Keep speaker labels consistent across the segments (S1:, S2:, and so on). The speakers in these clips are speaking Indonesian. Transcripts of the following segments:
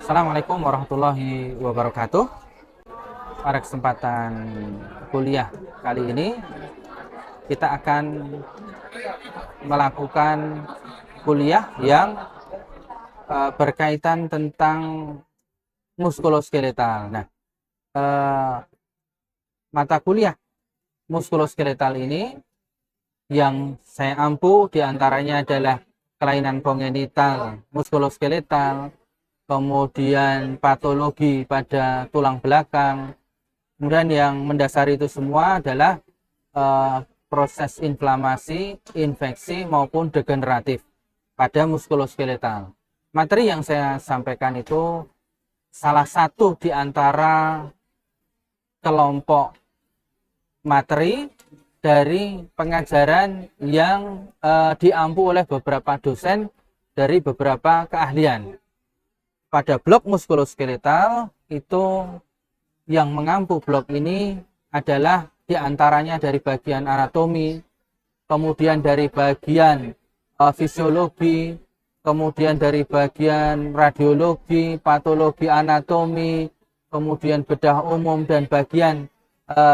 S1: Assalamualaikum warahmatullahi wabarakatuh. Pada kesempatan kuliah kali ini kita akan melakukan kuliah yang berkaitan tentang muskuloskeletal. Nah, mata kuliah muskuloskeletal ini yang saya ampu diantaranya adalah kelainan kongenital muskuloskeletal, kemudian patologi pada tulang belakang. Kemudian yang mendasari itu semua adalah proses inflamasi, infeksi maupun degeneratif pada muskuloskeletal. Materi yang saya sampaikan itu salah satu di antara kelompok materi dari pengajaran yang diampu oleh beberapa dosen dari beberapa keahlian. Pada blok muskuloskeletal itu yang mengampu blok ini adalah diantaranya dari bagian anatomi, kemudian dari bagian fisiologi, kemudian dari bagian radiologi, patologi anatomi, kemudian bedah umum dan bagian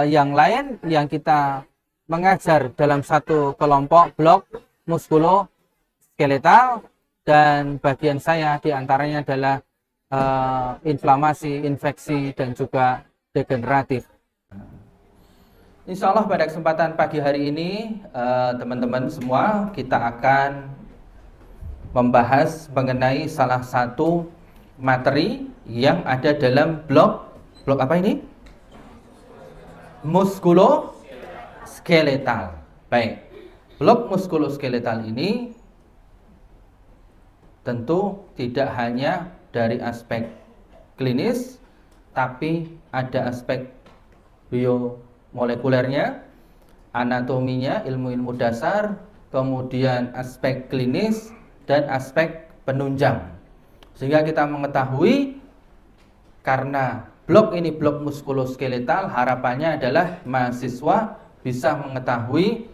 S1: yang lain yang kita mengajar dalam satu kelompok blok muskuloskeletal, dan bagian saya diantaranya adalah inflamasi, infeksi, dan juga degeneratif. Insya Allah pada kesempatan pagi hari ini teman-teman semua kita akan membahas mengenai salah satu materi yang ada dalam blok apa ini? Muskuloskeletal. Baik, blok muskuloskeletal ini tentu tidak hanya dari aspek klinis, tapi ada aspek biomolekulernya, anatominya, ilmu-ilmu dasar, kemudian aspek klinis dan aspek penunjang. Sehingga kita mengetahui, karena blok ini blok muskuloskeletal, harapannya adalah mahasiswa bisa mengetahui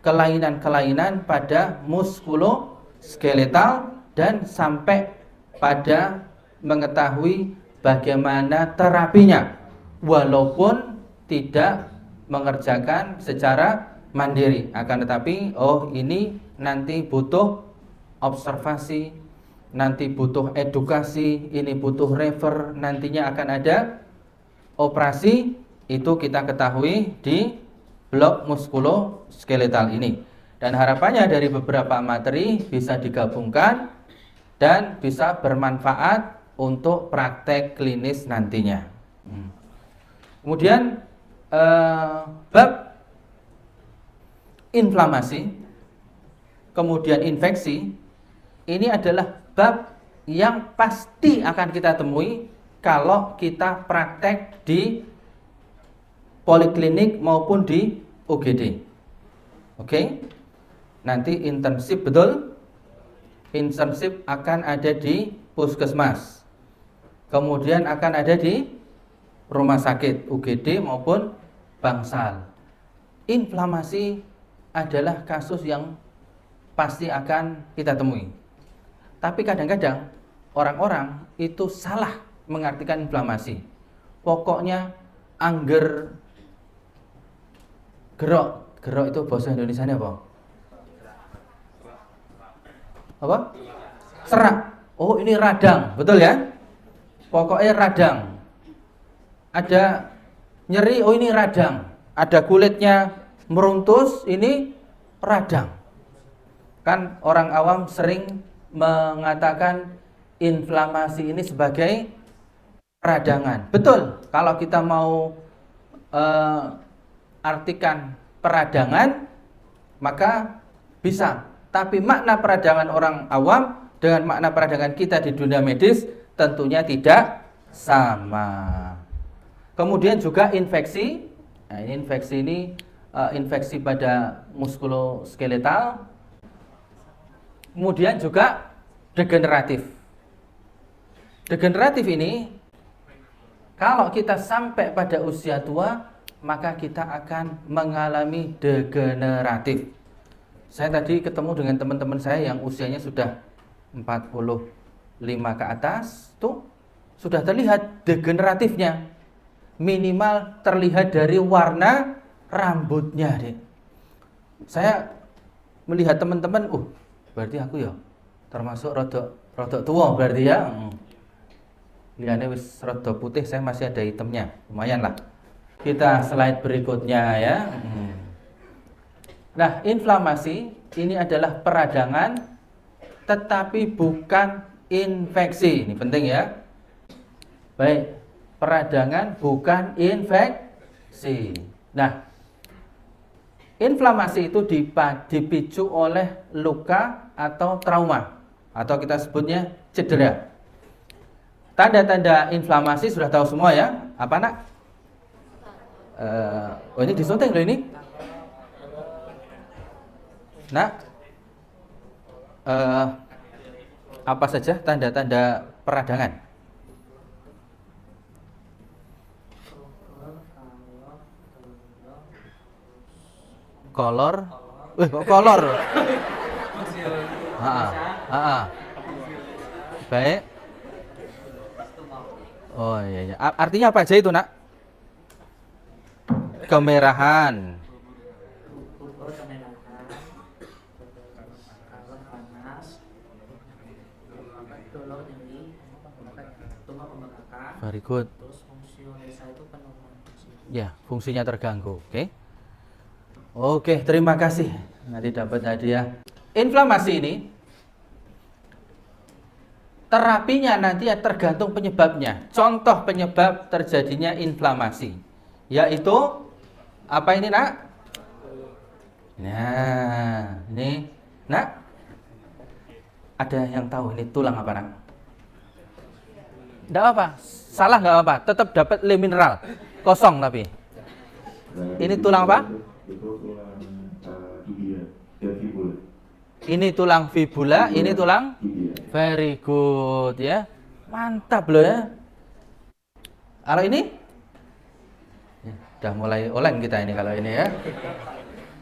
S1: kelainan-kelainan pada muskuloskeletal dan sampai pada mengetahui bagaimana terapinya, walaupun tidak mengerjakan secara mandiri, akan tetapi ini nanti butuh observasi, nanti butuh edukasi, ini butuh refer, nantinya akan ada operasi. Itu kita ketahui di blok muskuloskeletal ini, dan harapannya dari beberapa materi bisa digabungkan dan bisa bermanfaat untuk praktek klinis nantinya. Kemudian bab inflamasi, kemudian infeksi, ini adalah bab yang pasti akan kita temui kalau kita praktek di poliklinik maupun di UGD. Oke? Nanti intensif, betul? Intensif akan ada di puskesmas, kemudian akan ada di rumah sakit UGD maupun bangsal. Inflamasi adalah kasus yang pasti akan kita temui. Tapi kadang-kadang orang-orang itu salah mengartikan inflamasi. Pokoknya angger gerok. Gerok itu bahasa Indonesianya apa? Apa? Serak. Oh, ini radang, betul ya? Pokoknya radang. Ada nyeri, oh ini radang. Ada kulitnya meruntus, ini radang. Kan orang awam sering mengatakan inflamasi ini sebagai peradangan. Betul, kalau kita mau artikan peradangan, maka bisa. Tapi makna peradangan orang awam dengan makna peradangan kita di dunia medis tentunya tidak sama. Kemudian juga infeksi. Nah, ini infeksi pada muskuloskeletal. Kemudian juga degeneratif. Degeneratif ini kalau kita sampai pada usia tua, maka kita akan mengalami degeneratif. Saya tadi ketemu dengan teman-teman saya yang usianya sudah 40, 5 ke atas, tuh sudah terlihat degeneratifnya. Minimal terlihat dari warna rambutnya, Dek. Saya melihat teman-teman, berarti aku ya termasuk rodok tua berarti ya. Lihatnya wis rada putih, saya masih ada hitamnya. Lumayan lah. Kita slide berikutnya ya. Nah, inflamasi ini adalah peradangan tetapi bukan infeksi. Ini penting ya. Baik, peradangan bukan infeksi. Nah, inflamasi itu dipicu oleh luka atau trauma, atau kita sebutnya cedera. Tanda-tanda inflamasi sudah tahu semua ya. Apa nak? Ini disunting loh ini. Nak, apa saja tanda-tanda peradangan? Kolor, kok kolor? Baik. Oh iya. Artinya apa aja itu nak? Kemerahan. Very good. Ya, fungsinya terganggu. Oke, terima kasih. Nanti dapat hadiah. Inflamasi ini terapinya nanti tergantung penyebabnya. Contoh penyebab terjadinya inflamasi, yaitu apa ini nak? Nah, ini nak, ada yang tahu ini tulang apa nak? Tidak apa, salah nggak apa, tetap dapat le mineral kosong tapi. Ini tulang apa? Ini tulang fibula, ini tulang very good ya. Mantap loh ya. Kalau ini udah mulai oleng kita ini kalau ini ya.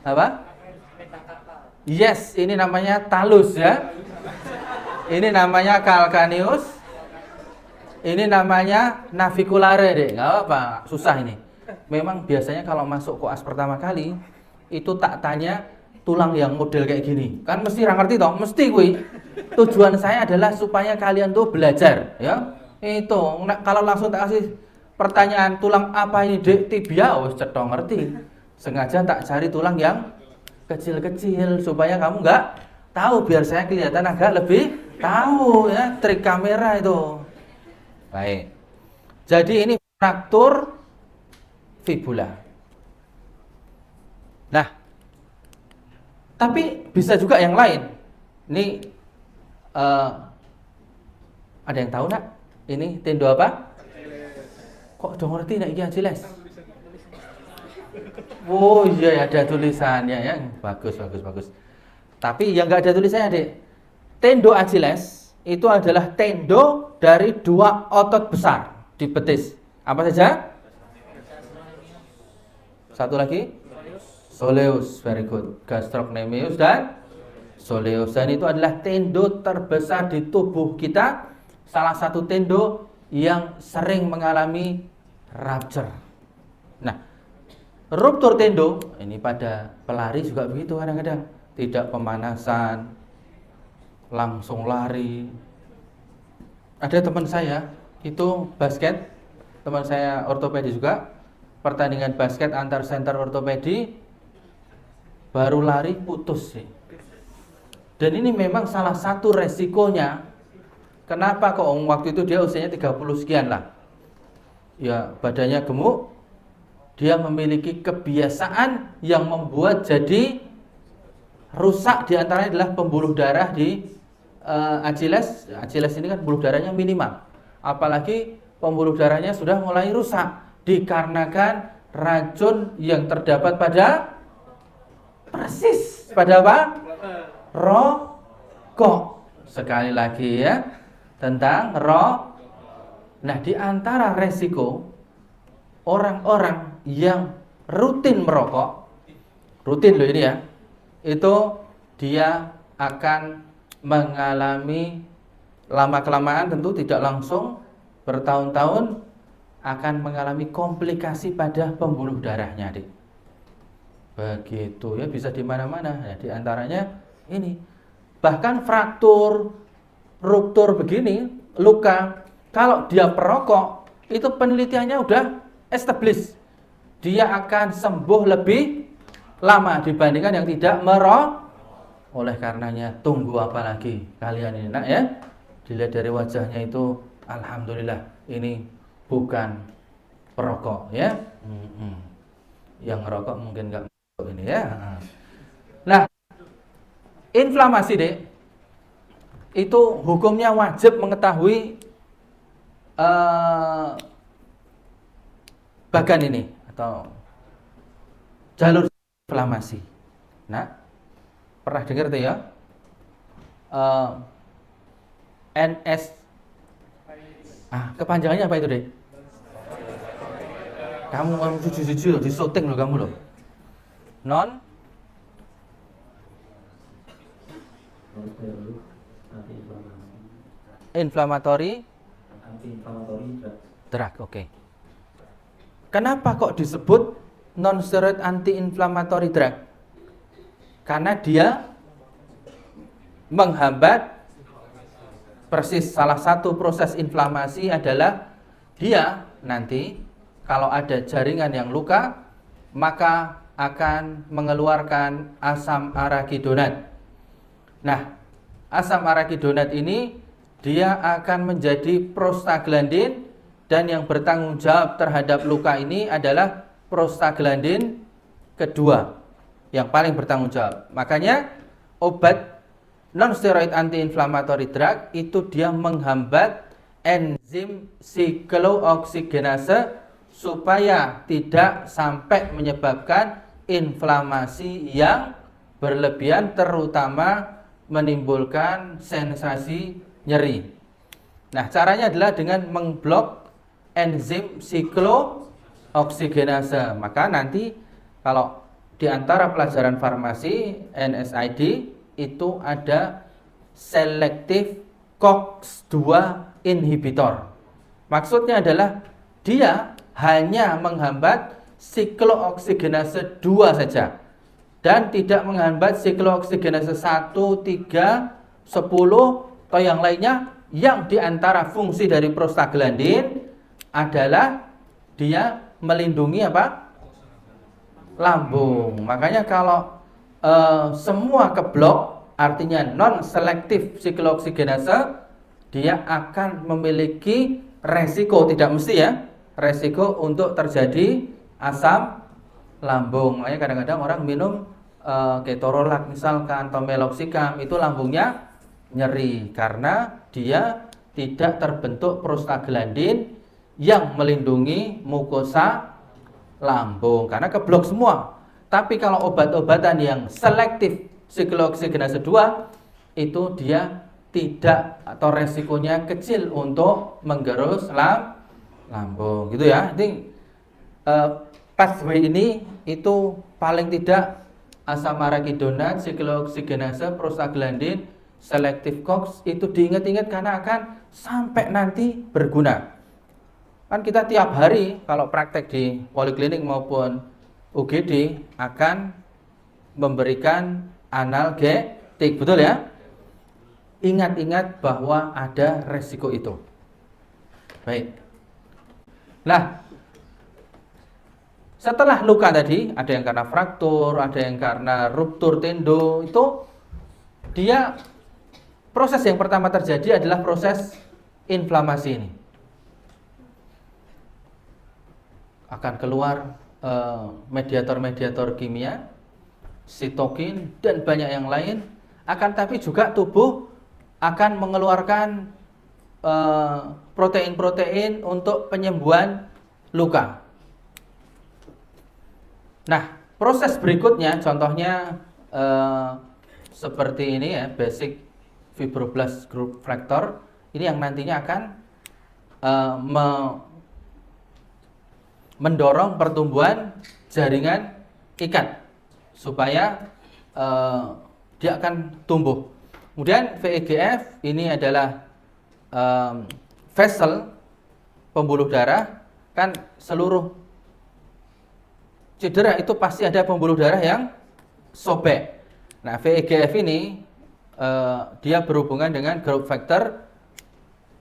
S1: Apa? Yes, ini namanya talus ya. Ini namanya calcaneus. Ini namanya naviculare deh. Enggak apa, susah ini. Memang biasanya kalau masuk koas pertama kali itu tak tanya tulang yang model kayak gini. Kan mesti ra ngerti toh, mesti kuwi. Tujuan saya adalah supaya kalian tuh belajar, ya. Itu kalau langsung tak kasih pertanyaan tulang apa ini, Dek? Tibia, wis cetha ngerti. Sengaja tak cari tulang yang kecil-kecil supaya kamu nggak tahu, biar saya kelihatan agak lebih tahu ya, trik kamera itu. Baik. Jadi ini fraktur fibula. Nah, tapi bisa juga yang lain. Ini ada yang tahu nak? Ini tendo apa? Kok udah ngerti nak? Ini Achilles. Oh iya, ada tulisannya ya. Bagus. Tapi yang nggak ada tulisannya, Dek. Tendo Achilles itu adalah tendo dari 2 otot besar di betis. Apa saja? Satu lagi? Soleus, very good. Gastrocnemius dan soleus. Dan itu adalah tendo terbesar di tubuh kita. Salah satu tendo yang sering mengalami rupture. Nah, ruptur tendo ini pada pelari juga begitu kadang-kadang. Tidak pemanasan, langsung lari. Ada teman saya itu basket, teman saya ortopedi juga, pertandingan basket antar center ortopedi, baru lari putus sih. Dan ini memang salah satu resikonya. Kenapa kok waktu itu dia usianya 30 sekian lah. Ya, badannya gemuk. Dia memiliki kebiasaan yang membuat jadi rusak, diantaranya adalah pembuluh darah di Achilles. Achilles ini kan pembuluh darahnya minimal. Apalagi pembuluh darahnya sudah mulai rusak dikarenakan racun yang terdapat pada persis pada apa? Rokok. Sekali lagi ya, tentang rokok. Nah, di antara resiko orang-orang yang rutin merokok, rutin loh ini ya, itu dia akan mengalami lama-kelamaan tentu tidak langsung bertahun-tahun akan mengalami komplikasi pada pembuluh darahnya, Dik. Begitu ya, bisa di mana-mana. Ya, di antaranya ini. Bahkan fraktur, ruptur begini, luka, kalau dia perokok, itu penelitiannya udah established. Dia akan sembuh lebih lama dibandingkan yang tidak merokok. Oleh karenanya, tunggu apa lagi kalian ini, nak ya? Dilihat dari wajahnya itu, alhamdulillah, ini bukan perokok ya. Yang ngerokok mungkin nggak ini ya. Nah, inflamasi, Dek, itu hukumnya wajib mengetahui bagan ini atau jalur inflamasi. Nah, pernah dengar tuh ya? NS. Kepanjangannya apa itu, Dek? Kamu jujur di syuting loh kamu loh. Non inflammatory drug. Oke. Kenapa kok disebut non steroid anti-inflammatory drug? Karena dia menghambat persis salah satu proses inflamasi adalah dia nanti kalau ada jaringan yang luka, maka akan mengeluarkan asam arachidonat. Nah, asam arachidonat ini dia akan menjadi prostaglandin, dan yang bertanggung jawab terhadap luka ini adalah prostaglandin kedua yang paling bertanggung jawab. Makanya obat non-steroid anti-inflammatory drug itu dia menghambat enzim siklooksigenase supaya tidak sampai menyebabkan inflamasi yang berlebihan, terutama menimbulkan sensasi nyeri. Nah, caranya adalah dengan mengblok enzim siklooksigenase. Maka nanti kalau di antara pelajaran farmasi NSAID itu ada selective COX-2 inhibitor. Maksudnya adalah dia hanya menghambat siklooksigenase 2 saja dan tidak menghambat siklooksigenase 1, 3, 10 atau yang lainnya, yang diantara fungsi dari prostaglandin adalah dia melindungi apa? Lambung. Makanya kalau semua keblok, artinya non-selektif siklooksigenase, dia akan memiliki resiko, tidak mesti ya, resiko untuk terjadi asam lambung. Makanya kadang-kadang orang minum ketorolac misalkan atau meloxicam, itu lambungnya nyeri karena dia tidak terbentuk prostaglandin yang melindungi mukosa lambung karena keblok semua. Tapi kalau obat-obatan yang selektif siklooksigenase 2 itu dia tidak atau resikonya kecil untuk menggerus lambung gitu ya. Jadi pathway ini itu paling tidak asam arachidonat, siklooksigenase, prostaglandin, selective COX itu diingat-ingat karena akan sampai nanti berguna. Kan kita tiap hari kalau praktek di poliklinik maupun UGD akan memberikan analgetik, betul ya? Ingat-ingat bahwa ada resiko itu. Baik. Nah, setelah luka tadi, ada yang karena fraktur, ada yang karena ruptur tendo, itu dia proses yang pertama terjadi adalah proses inflamasi ini. Akan keluar mediator-mediator kimia, sitokin, dan banyak yang lain. Akan tapi juga tubuh akan mengeluarkan protein-protein untuk penyembuhan luka. Nah, proses berikutnya contohnya seperti ini ya, basic fibroblast growth factor. Ini yang nantinya akan mendorong pertumbuhan jaringan ikat supaya dia akan tumbuh. Kemudian VEGF ini adalah vessel pembuluh darah, kan seluruh cedera itu pasti ada pembuluh darah yang sobek. Nah, VEGF ini dia berhubungan dengan growth factor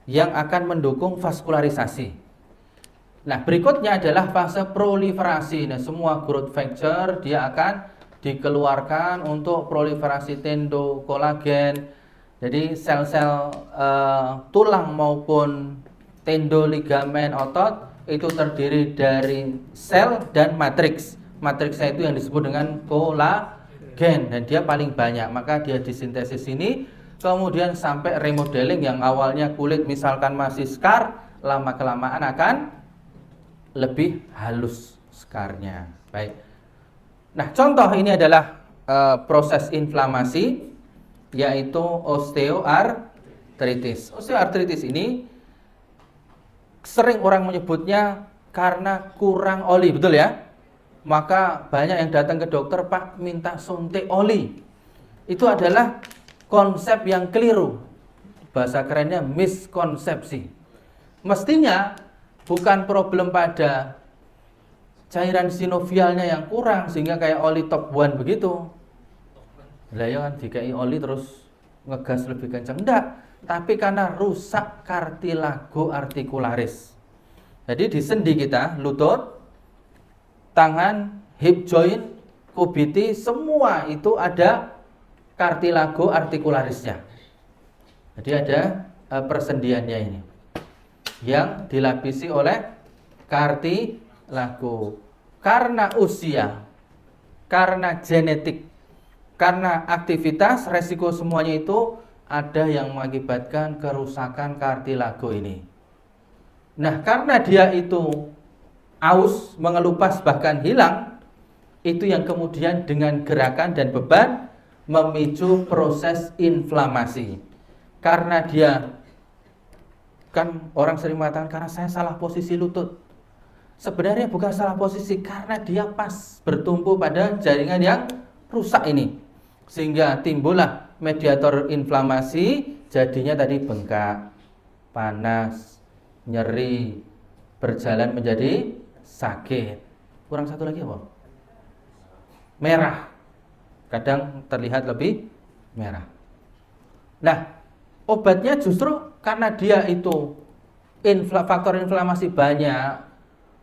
S1: yang akan mendukung vaskularisasi. Nah, berikutnya adalah fase proliferasi. Nah, semua growth factor dia akan dikeluarkan untuk proliferasi tendo, kolagen. Jadi sel-sel tulang maupun tendo, ligamen, otot itu terdiri dari sel dan matriks. Matriksnya itu yang disebut dengan kolagen dan dia paling banyak, maka dia disintesis ini. Kemudian sampai remodeling yang awalnya kulit misalkan masih scar, lama-kelamaan akan lebih halus scarnya. Baik. Nah, contoh ini adalah proses inflamasi, yaitu osteoartritis. Osteoartritis ini sering orang menyebutnya karena kurang oli, betul ya? Maka banyak yang datang ke dokter, Pak, minta suntik oli. Itu adalah konsep yang keliru. Bahasa kerennya miskonsepsi. Mestinya bukan problem pada cairan sinovialnya yang kurang sehingga kayak oli top 1 begitu. Lah ya kan dikai oli terus ngegas lebih kencang. Enggak, tapi karena rusak kartilago artikularis. Jadi di sendi kita, lutut, tangan, hip joint, kubiti, semua itu ada kartilago artikularisnya. Jadi ada persendiannya ini yang dilapisi oleh kartilago. Karena usia, karena genetik, karena aktivitas, resiko semuanya itu ada yang mengakibatkan kerusakan kartilago ini. Nah, karena dia itu aus, mengelupas, bahkan hilang, itu yang kemudian dengan gerakan dan beban memicu proses inflamasi. Karena dia, kan orang sering mengatakan karena saya salah posisi lutut. Sebenarnya bukan salah posisi, karena dia pas bertumpu pada jaringan yang rusak ini, sehingga timbullah mediator inflamasi. Jadinya tadi bengkak, panas, nyeri, berjalan menjadi sakit. Kurang satu lagi apa? Merah. Kadang terlihat lebih merah. Nah, obatnya justru karena dia itu faktor inflamasi banyak,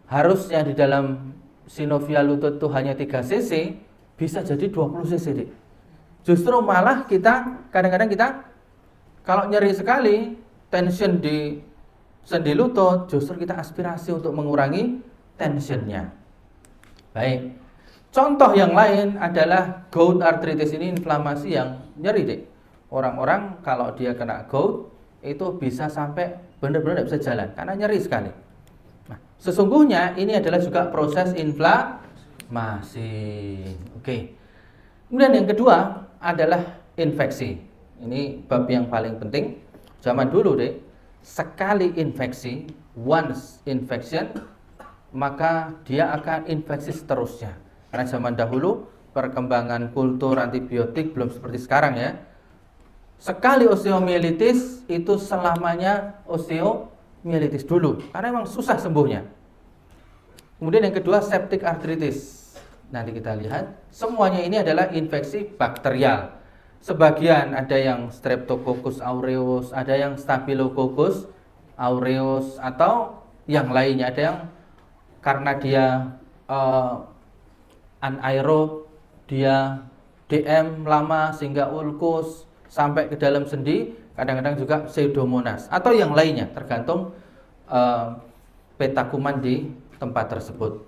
S1: harusnya di dalam sinovial lutut itu hanya 3 cc, bisa jadi 20 cc. Justru malah kita kadang-kadang kita kalau nyeri sekali, tension di sendi lutut, justru kita aspirasi untuk mengurangi tensionnya. Baik. Contoh yang lain adalah gout arthritis. Ini inflamasi yang nyeri, Dek. Orang-orang kalau dia kena gout itu bisa sampai benar-benar tidak bisa jalan karena nyeri sekali. Nah, sesungguhnya ini adalah juga proses inflamasi. Oke. Kemudian yang kedua adalah infeksi. Ini bab yang paling penting. Zaman dulu, Dek, sekali infeksi, once infection, maka dia akan infeksi seterusnya. Karena zaman dahulu perkembangan kultur antibiotik belum seperti sekarang ya. Sekali osteomielitis itu selamanya osteomielitis dulu, karena memang susah sembuhnya. Kemudian yang kedua septic arthritis. Nanti kita lihat, semuanya ini adalah infeksi bakterial. Sebagian ada yang Streptococcus aureus, ada yang Staphylococcus aureus, atau yang lainnya ada yang karena dia anaerob, dia DM lama sehingga ulkus sampai ke dalam sendi, kadang-kadang juga pseudomonas atau yang lainnya, tergantung peta kuman di tempat tersebut.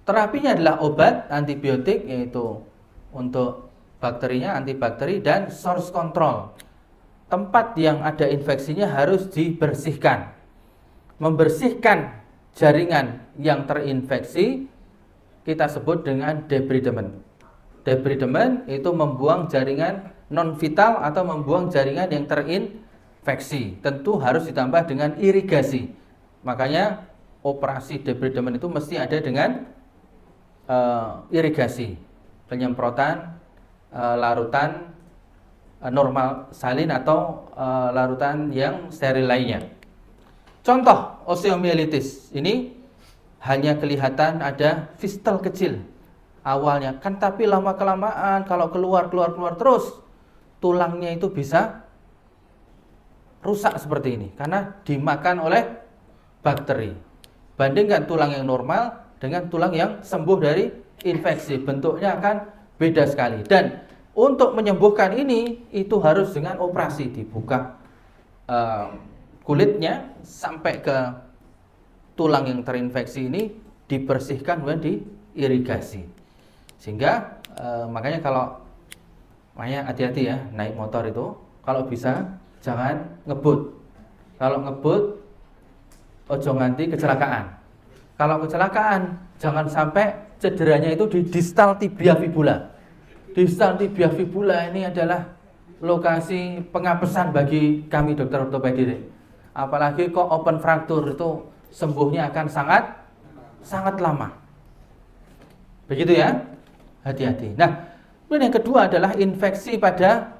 S1: Terapinya adalah obat antibiotik, yaitu untuk bakterinya antibakteri, dan source control. Tempat yang ada infeksinya harus dibersihkan. Membersihkan jaringan yang terinfeksi kita sebut dengan debridement. Debridement itu membuang jaringan non vital atau membuang jaringan yang terinfeksi. Tentu harus ditambah dengan irigasi. Makanya operasi debridement itu mesti ada dengan irigasi, penyemprotan larutan normal salin atau larutan yang steril lainnya. Contoh osteomielitis ini hanya kelihatan ada fistel kecil awalnya kan, tapi lama kelamaan kalau keluar terus tulangnya itu bisa rusak seperti ini karena dimakan oleh bakteri. Bandingkan tulang yang normal dengan tulang yang sembuh dari infeksi, bentuknya akan beda sekali. Dan untuk menyembuhkan ini itu harus dengan operasi, dibuka kulitnya sampai ke tulang yang terinfeksi ini, dibersihkan dan diirigasi. Sehingga makanya hati-hati ya naik motor itu, kalau bisa jangan ngebut. Kalau ngebut ojo nganti kecelakaan. Kalau kecelakaan jangan sampai cederanya itu di distal tibia fibula. Distal tibia fibula ini adalah lokasi pengapesan bagi kami dokter ortopedi. Apalagi kok open fracture itu sembuhnya akan sangat lama. Begitu ya, hati-hati. Nah, kemudian yang kedua adalah infeksi pada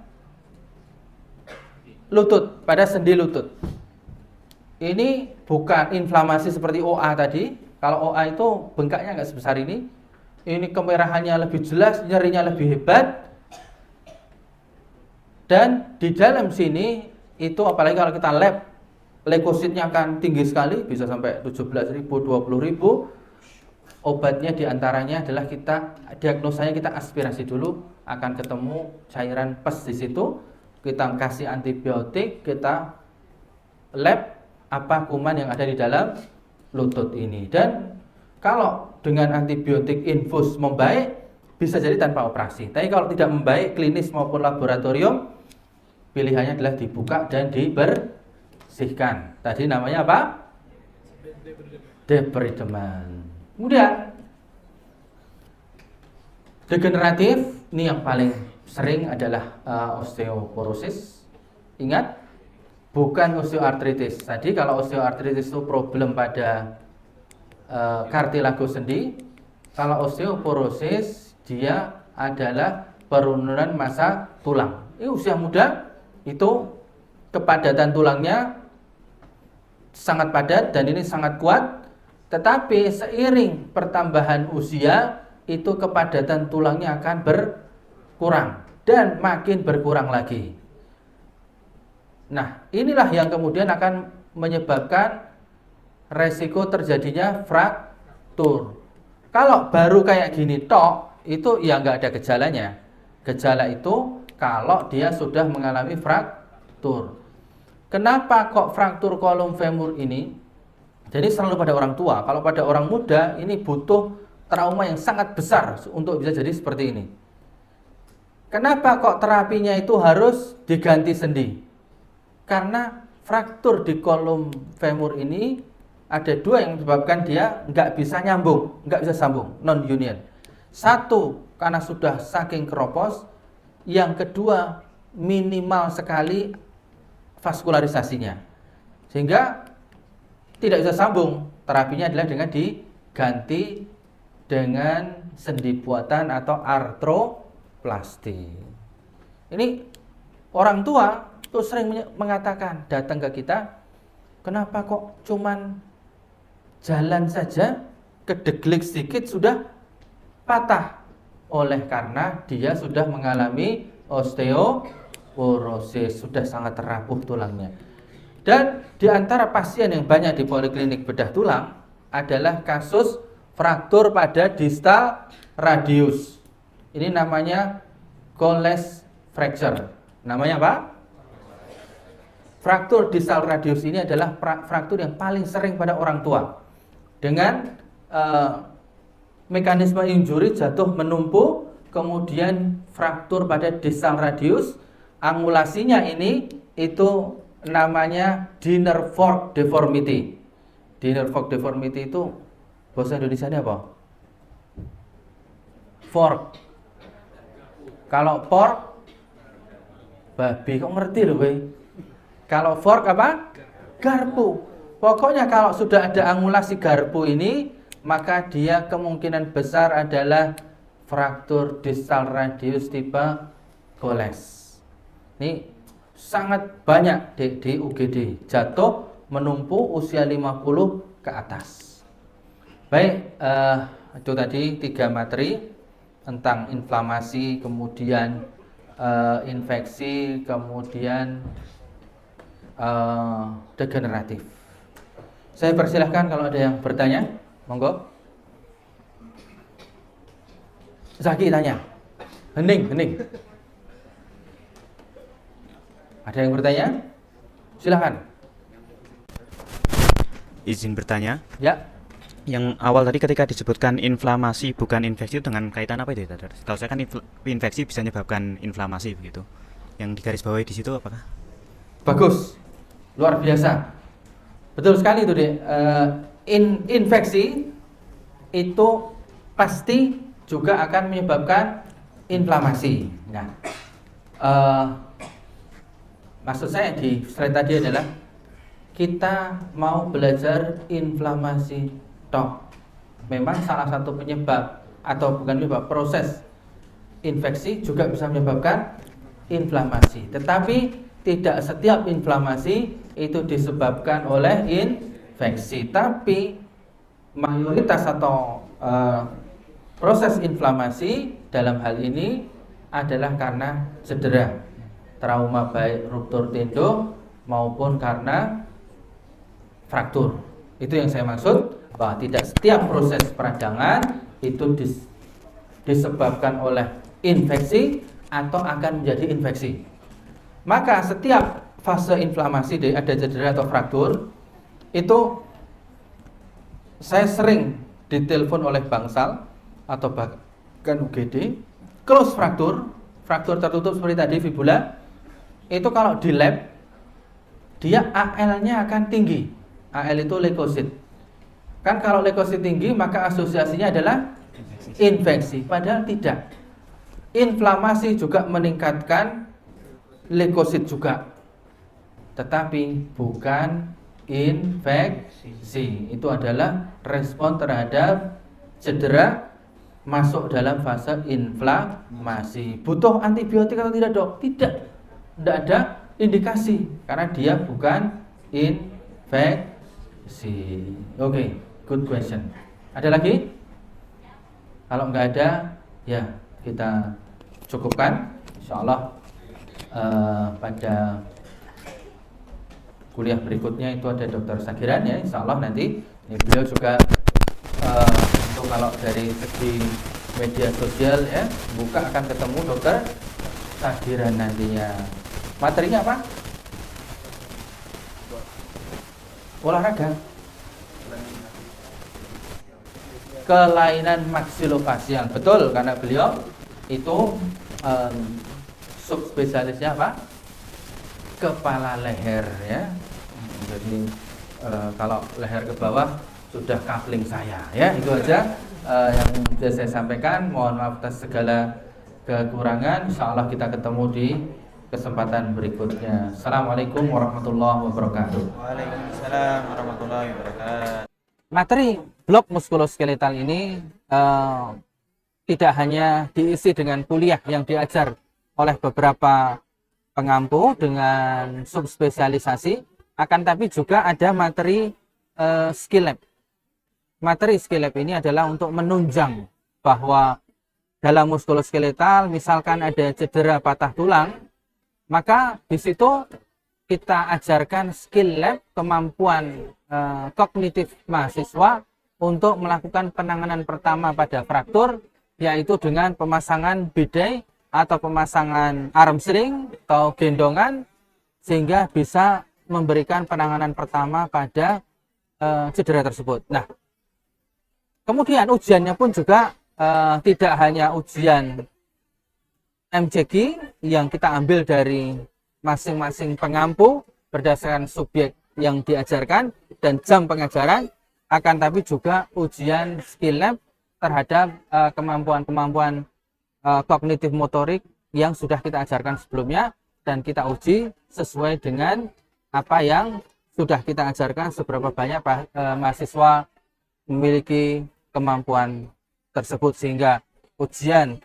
S1: lutut, pada sendi lutut. Ini bukan inflamasi seperti OA tadi. Kalau OA itu bengkaknya nggak sebesar ini. Ini kemerahannya lebih jelas, nyerinya lebih hebat. Dan di dalam sini itu apalagi kalau kita lab, leukositnya akan tinggi sekali, bisa sampai 17.000, 20.000. Obatnya diantaranya adalah diagnosanya kita aspirasi dulu, akan ketemu cairan pes di situ. Kita kasih antibiotik, kita lab apa kuman yang ada di dalam lutut ini. Dan kalau dengan antibiotik infus membaik, bisa jadi tanpa operasi. Tapi kalau tidak membaik, klinis maupun laboratorium, pilihannya adalah dibuka dan dibersihkan. Tadi namanya apa? Debridement. Kemudian degeneratif, ini yang paling sering adalah osteoporosis. Ingat, bukan osteoartritis. Tadi kalau osteoartritis itu problem pada kartilago sendi. Kalau osteoporosis dia adalah penurunan massa tulang. Ini usia muda itu kepadatan tulangnya sangat padat dan ini sangat kuat. Tetapi seiring pertambahan usia itu kepadatan tulangnya akan berkurang dan makin berkurang lagi. Nah, inilah yang kemudian akan menyebabkan resiko terjadinya fraktur. Kalau baru kayak gini tok, itu ya nggak ada gejalanya. Gejala itu kalau dia sudah mengalami fraktur. Kenapa kok fraktur kolum femur ini? Jadi selalu pada orang tua. Kalau pada orang muda ini butuh trauma yang sangat besar untuk bisa jadi seperti ini. Kenapa kok terapinya itu harus diganti sendi? Karena fraktur di kolum femur ini ada dua yang menyebabkan dia nggak bisa nyambung, nggak bisa sambung, non union. Satu, karena sudah saking keropos. Yang kedua, minimal sekali vaskularisasinya, sehingga tidak bisa sambung. Terapinya adalah dengan diganti dengan sendi buatan atau artroplasti. Ini orang tua tuh sering mengatakan, datang ke kita, kenapa kok cuman jalan saja kedeglik sedikit sudah patah? Oleh karena dia sudah mengalami osteoporosis, sudah sangat rapuh tulangnya. Dan di antara pasien yang banyak di poliklinik bedah tulang adalah kasus fraktur pada distal radius. Ini namanya Colles fracture. Namanya apa? Fraktur distal radius ini adalah fraktur yang paling sering pada orang tua. Dengan mekanisme injury jatuh menumpuk, kemudian fraktur pada distal radius. Angulasinya ini itu namanya dinner fork deformity. Dinner fork deformity itu bahasa Indonesianya apa? Fork. Kalau pork, babi, kok ngerti loh gue. Kalau fork apa? Garpu. Pokoknya kalau sudah ada angulasi garpu ini, maka dia kemungkinan besar adalah fraktur distal radius tipe Colles. Ini sangat banyak di UGD, jatuh menumpu usia 50 ke atas. Baik, itu tadi 3 materi tentang inflamasi, kemudian infeksi, kemudian degeneratif. Saya persilahkan kalau ada yang bertanya, monggo. Zaki tanya. Hening. Ada yang bertanya? Silahkan.
S2: Izin bertanya.
S1: Ya.
S2: Yang awal tadi ketika disebutkan inflamasi bukan infeksi, itu dengan kaitan apa itu, dokter? Tahu saya kan infeksi bisa menyebabkan inflamasi begitu. Yang digarisbawahi di situ apakah?
S1: Bagus. Luar biasa. Betul sekali itu, Dek. Infeksi itu pasti juga akan menyebabkan inflamasi. Nah, maksud saya di slide tadi adalah kita mau belajar inflamasi toh. Memang salah satu penyebab atau bukan penyebab, proses infeksi juga bisa menyebabkan inflamasi. Tetapi tidak setiap inflamasi itu disebabkan oleh infeksi. Tapi mayoritas atau proses inflamasi dalam hal ini adalah karena cedera, trauma, baik ruptur tendon maupun karena fraktur. Itu yang saya maksud, bahwa tidak setiap proses peradangan itu disebabkan oleh infeksi atau akan menjadi infeksi. Maka setiap fase inflamasi, ada cedera atau fraktur, itu saya sering ditelepon oleh Bangsal atau bahkan UGD, close fraktur tertutup seperti tadi, fibula, itu kalau di lab dia AL-nya akan tinggi. AL itu leukosit. Kan kalau leukosit tinggi maka asosiasinya adalah infeksi, padahal tidak. Inflamasi juga meningkatkan leukosit juga, tetapi bukan infeksi. Itu adalah respon terhadap cedera masuk dalam fase inflamasi. Butuh antibiotik atau tidak, Dok? Tidak ada indikasi karena dia bukan infeksi. Oke, good question. Ada lagi? Kalau nggak ada, ya kita cukupkan. Insyaallah pada kuliah berikutnya itu ada Dokter Sagiran ya, insyaallah nanti ini beliau juga untuk kalau dari segi media sosial ya, buka akan ketemu Dokter Sagiran nantinya. Materinya apa? Olahraga. Kelainan maksilofasial. Betul, karena beliau itu subspesialisnya apa? Kepala leher ya. Jadi kalau leher ke bawah sudah kapling saya ya. Itu aja yang bisa saya sampaikan. Mohon maaf atas segala kekurangan. Insyaallah kita ketemu di kesempatan berikutnya. Assalamualaikum warahmatullahi wabarakatuh.
S2: Waalaikumsalam warahmatullahi wabarakatuh.
S1: Materi blok muskuloskeletal ini tidak hanya diisi dengan kuliah yang diajar oleh beberapa pengampu dengan subspesialisasi, akan tapi juga ada materi skill lab. Materi skill lab ini adalah untuk menunjang bahwa dalam muskuloskeletal misalkan ada cedera patah tulang, maka di situ kita ajarkan skill lab, kemampuan kognitif mahasiswa untuk melakukan penanganan pertama pada fraktur, yaitu dengan pemasangan bidai atau pemasangan arm sling atau gendongan, sehingga bisa memberikan penanganan pertama pada cedera tersebut. Nah, kemudian ujiannya pun juga tidak hanya ujian MCG yang kita ambil dari masing-masing pengampu berdasarkan subjek yang diajarkan dan jam pengajaran, akan tapi juga ujian skill lab terhadap kemampuan-kemampuan kognitif motorik yang sudah kita ajarkan sebelumnya, dan kita uji sesuai dengan apa yang sudah kita ajarkan, seberapa banyak mahasiswa memiliki kemampuan tersebut, sehingga ujian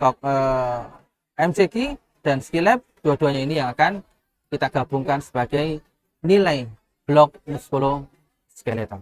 S1: MCQ dan skill lab, dua-duanya ini yang akan kita gabungkan sebagai nilai blok muskuloskeletal.